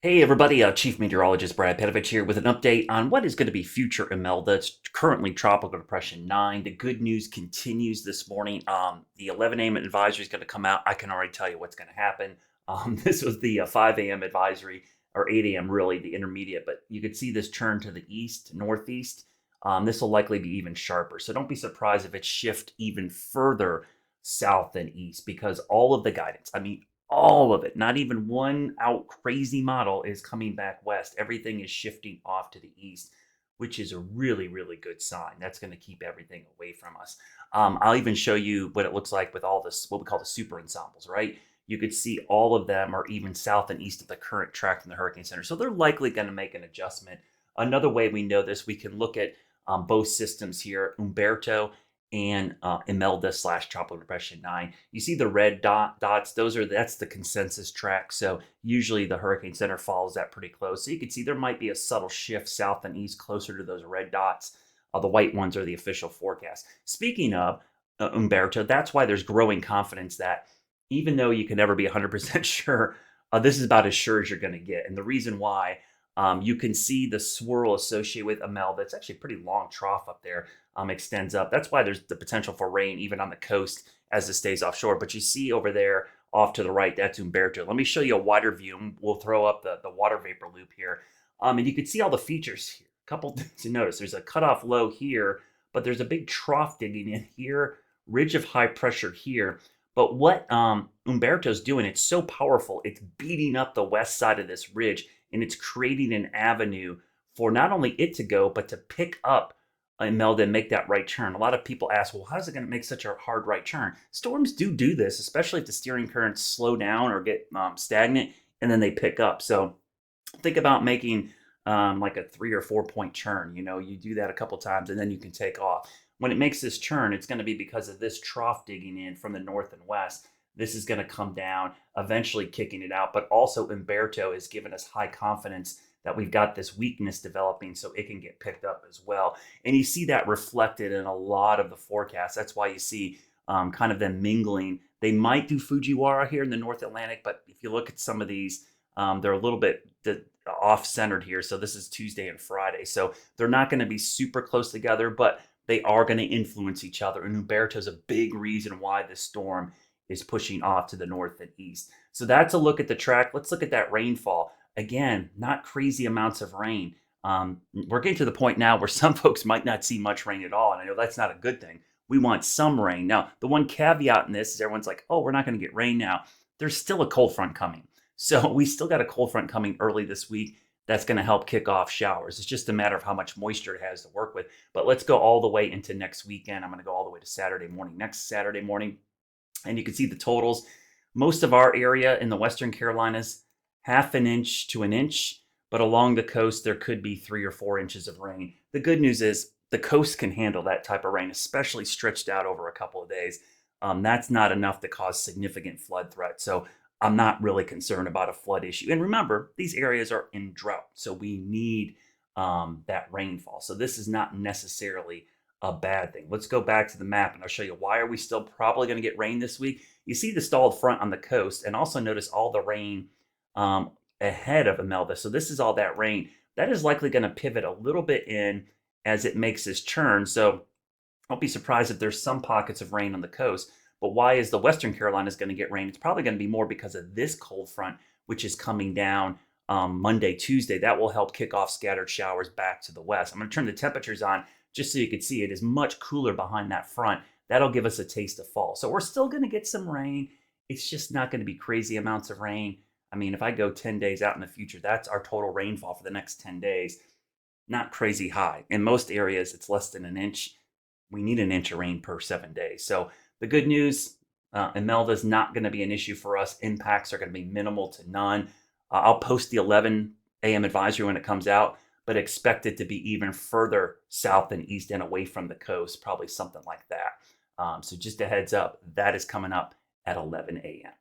Hey everybody, Chief Meteorologist Brad Panovich here with an update on what is going to be future Imelda. It's currently Tropical Depression 9. The good news continues this morning. The 11 a.m. advisory is going to come out. I can already tell you what's going to happen. This was the 5 a.m. advisory, or 8 a.m. really, the intermediate, but you could see this turn to the east, northeast. This will likely be even sharper. So don't be surprised if it shifts even further south than east because all of the guidance, all of it, not even one out crazy model is coming back west. Everything is shifting off to the east, which is a really, really good sign. That's going to keep everything away from us. I'll even show you what it looks like with all this, what we call the super ensembles, right? You could see all of them are even south and east of the current track from the Hurricane Center. So they're likely going to make an adjustment. Another way we know this, we can look at both systems here, Umberto and Imelda slash Tropical Depression 9. You see the red dots, that's the consensus track. So usually the Hurricane Center follows that pretty close. So you can see there might be a subtle shift south and east closer to those red dots. The white ones are the official forecast. Speaking of Umberto, that's why there's growing confidence that even though you can never be 100% sure, this is about as sure as you're going to get. And the reason why, you can see the swirl associated with Imelda. It's actually a pretty long trough up there, extends up. That's why there's the potential for rain even on the coast as it stays offshore. But you see over there off to the right, that's Umberto. Let me show you a wider view. We'll throw up the water vapor loop here. And you can see all the features here. A couple things to notice. There's a cutoff low here, but there's a big trough digging in here, ridge of high pressure here. But what Umberto's doing, it's so powerful, it's beating up the west side of this ridge, and it's creating an avenue for not only it to go, but to pick up Imelda and make that right turn. A lot of people ask, well, how is it going to make such a hard right turn? Storms do this, especially if the steering currents slow down or get stagnant, and then they pick up. So think about making like a 3 or 4 point turn. You know, you do that a couple times and then you can take off. When it makes this turn, it's going to be because of this trough digging in from the north and west. This is going to come down, eventually kicking it out. But also, Umberto has given us high confidence that we've got this weakness developing so it can get picked up as well. And you see that reflected in a lot of the forecasts. That's why you see kind of them mingling. They might do Fujiwara here in the North Atlantic, but if you look at some of these, they're a little bit off-centered here. So this is Tuesday and Friday. So they're not going to be super close together, but they are going to influence each other. And Umberto is a big reason why this storm is pushing off to the north and east. So that's a look at the track. Let's look at that rainfall. Again, not crazy amounts of rain. We're getting to the point now where some folks might not see much rain at all. And I know that's not a good thing. We want some rain. Now, the one caveat in this is everyone's like, oh, we're not going to get rain now. There's still a cold front coming. So we still got a cold front coming early this week. That's going to help kick off showers. It's just a matter of how much moisture it has to work with. But let's go all the way into next weekend. I'm going to go all the way to Saturday morning. Next Saturday morning, and you can see the totals. Most of our area in the Western Carolinas, 1/2 inch to an inch, but along the coast, there could be 3 or 4 inches of rain. The good news is the coast can handle that type of rain, especially stretched out over a couple of days. That's not enough to cause significant flood threat. So I'm not really concerned about a flood issue. And remember, these areas are in drought, so we need that rainfall. So this is not necessarily a bad thing. Let's go back to the map and I'll show you why are we still probably going to get rain this week. You see the stalled front on the coast, and also notice all the rain ahead of Imelda. So this is all that rain. That is likely going to pivot a little bit in as it makes this turn. So don't be surprised if there's some pockets of rain on the coast. But why is the Western Carolinas going to get rain? It's probably going to be more because of this cold front, which is coming down Monday, Tuesday. That will help kick off scattered showers back to the west. I'm going to turn the temperatures on just so you can see it is much cooler behind that front. That'll give us a taste of fall. So we're still going to get some rain. It's just not going to be crazy amounts of rain. I mean, if I go 10 days out in the future, that's our total rainfall for the next 10 days. Not crazy high. In most areas, it's less than an inch. We need an inch of rain per 7 days. So the good news, Imelda is not going to be an issue for us. Impacts are going to be minimal to none. I'll post the 11 a.m. advisory when it comes out, but expect it to be even further south and east and away from the coast, probably something like that. So just a heads up, that is coming up at 11 a.m.